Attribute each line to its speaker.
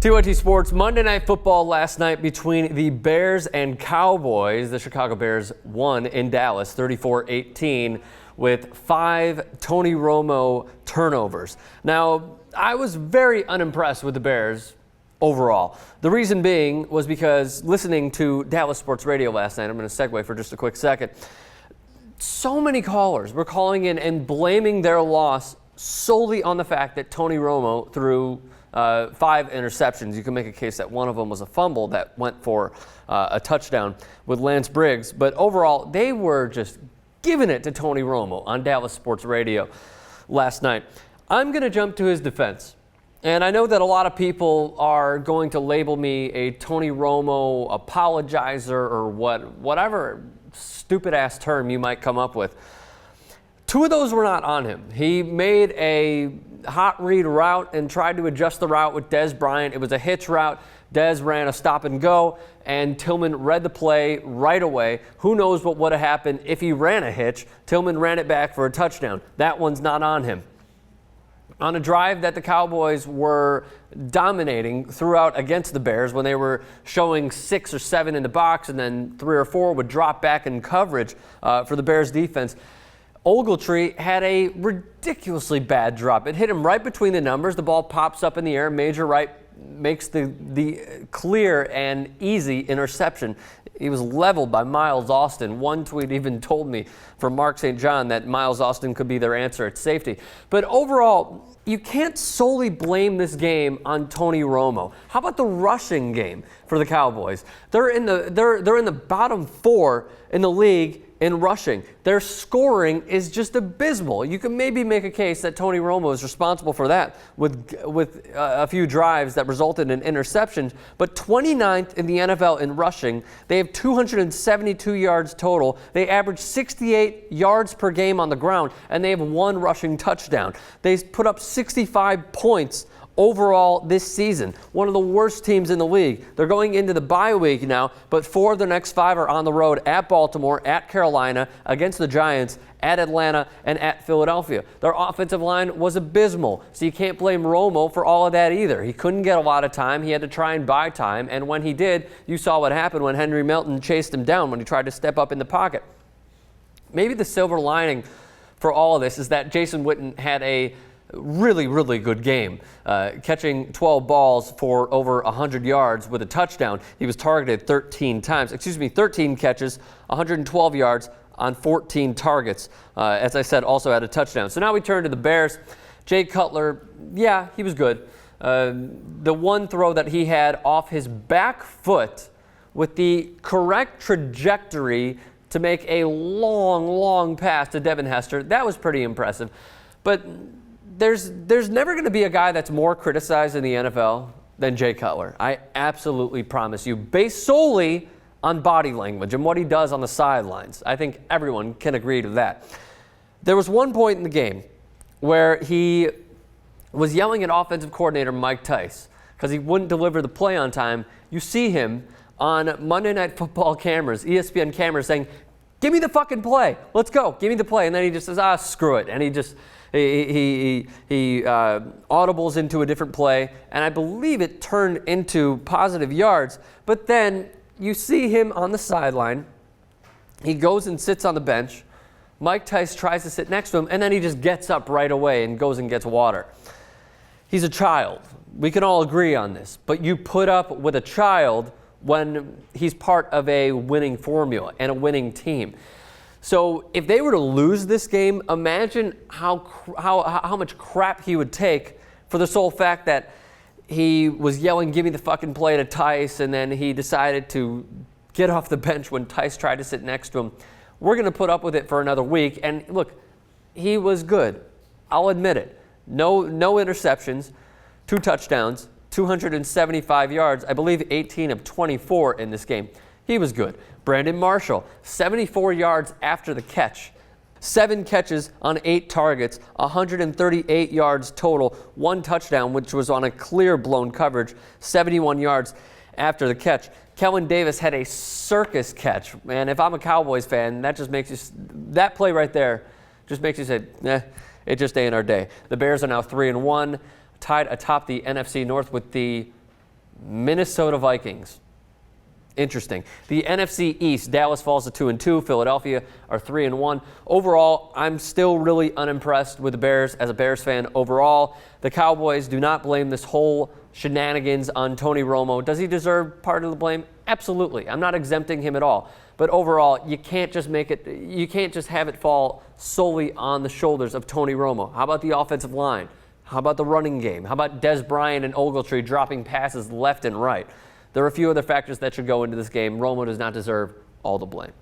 Speaker 1: TYT Sports, Monday Night Football last night between the Bears and Cowboys. The Chicago Bears won in Dallas 34-18 with 5 Tony Romo turnovers. Now, I was very unimpressed with the Bears overall. The reason being was because listening to Dallas Sports Radio last night, I'm going to segue for just a quick second, so many callers were calling in and blaming their loss solely on the fact that Tony Romo threw 5 interceptions. You can make a case that one of them was a fumble that went for a touchdown with Lance Briggs. But overall, they were just giving it to Tony Romo on Dallas Sports Radio last night. I'm going to jump to his defense. And I know that a lot of people are going to label me a Tony Romo apologizer or whatever stupid-ass term you might come up with. 2 of those were not on him. He made a hot read route and tried to adjust the route with Dez Bryant. It was a hitch route. Dez ran a stop and go, and Tillman read the play right away. Who knows what would have happened if he ran a hitch. Tillman ran it back for a touchdown. That one's not on him. On a drive that the Cowboys were dominating throughout against the Bears when they were showing 6 or 7 in the box and then 3 or 4 would drop back in coverage for the Bears defense, Ogletree had a ridiculously bad drop. It hit him right between the numbers. The ball pops up in the air. Major Wright makes the clear and easy interception. He was leveled by Miles Austin. One tweet even told me from Mark St. John that Miles Austin could be their answer at safety. But overall, you can't solely blame this game on Tony Romo. How about the rushing game for the Cowboys? They're in the bottom 4 in the league in rushing. Their scoring is just abysmal. You can maybe make a case that Tony Romo is responsible for that with a few drives that resulted in interceptions, but 29th in the NFL in rushing. They have 272 yards total. They average 68 yards per game on the ground, and they have 1 rushing touchdown. They put up 65 points overall this season. One of the worst teams in the league. They're going into the bye week now, but 4 of the next 5 are on the road at Baltimore, at Carolina, against the Giants, at Atlanta, and at Philadelphia. Their offensive line was abysmal, so you can't blame Romo for all of that either. He couldn't get a lot of time. He had to try and buy time, and when he did, you saw what happened when Henry Melton chased him down when he tried to step up in the pocket. Maybe the silver lining for all of this is that Jason Witten had a really, really good game, catching 12 balls for over 100 yards with a touchdown. He was targeted 13 catches, 112 yards on 14 targets. As I said, also had a touchdown. So now we turn to the Bears. Jay Cutler, yeah, he was good. The one throw that he had off his back foot with the correct trajectory to make a long, long pass to Devin Hester, that was pretty impressive. But there's never going to be a guy that's more criticized in the NFL than Jay Cutler. I absolutely promise you, based solely on body language and what he does on the sidelines. I think everyone can agree to that. There was one point in the game where he was yelling at offensive coordinator Mike Tice because he wouldn't deliver the play on time. You see him on Monday Night Football cameras, ESPN cameras, saying, "Give me the fucking play. Let's go. Give me the play." And then he just says, screw it. And he audibles into a different play, and I believe it turned into positive yards. But then you see him on the sideline. He goes and sits on the bench. Mike Tice tries to sit next to him, and then he just gets up right away and goes and gets water. He's a child. We can all agree on this. But you put up with a child when he's part of a winning formula and a winning team. So if they were to lose this game, imagine how much crap he would take for the sole fact that he was yelling, "Give me the fucking play" to Tice, and then he decided to get off the bench when Tice tried to sit next to him. We're going to put up with it for another week. And look, he was good. I'll admit it. No interceptions, 2 touchdowns, 275 yards, I believe 18 of 24 in this game. He was good. Brandon Marshall, 74 yards after the catch. 7 catches on 8 targets, 138 yards total, 1 touchdown, which was on a clear blown coverage, 71 yards after the catch. Kellen Davis had a circus catch. Man, if I'm a Cowboys fan, that play right there just makes you say, it just ain't our day. The Bears are now 3-1, tied atop the NFC North with the Minnesota Vikings. Interesting. The NFC East, Dallas falls to 2-2. Philadelphia are 3-1. Overall, I'm still really unimpressed with the Bears as a Bears fan. Overall, the Cowboys do not blame this whole shenanigans on Tony Romo. Does he deserve part of the blame? Absolutely. I'm not exempting him at all. But overall, you can't just have it fall solely on the shoulders of Tony Romo. How about the offensive line? How about the running game? How about Des Bryant and Ogletree dropping passes left and right? There are a few other factors that should go into this game. Romo does not deserve all the blame.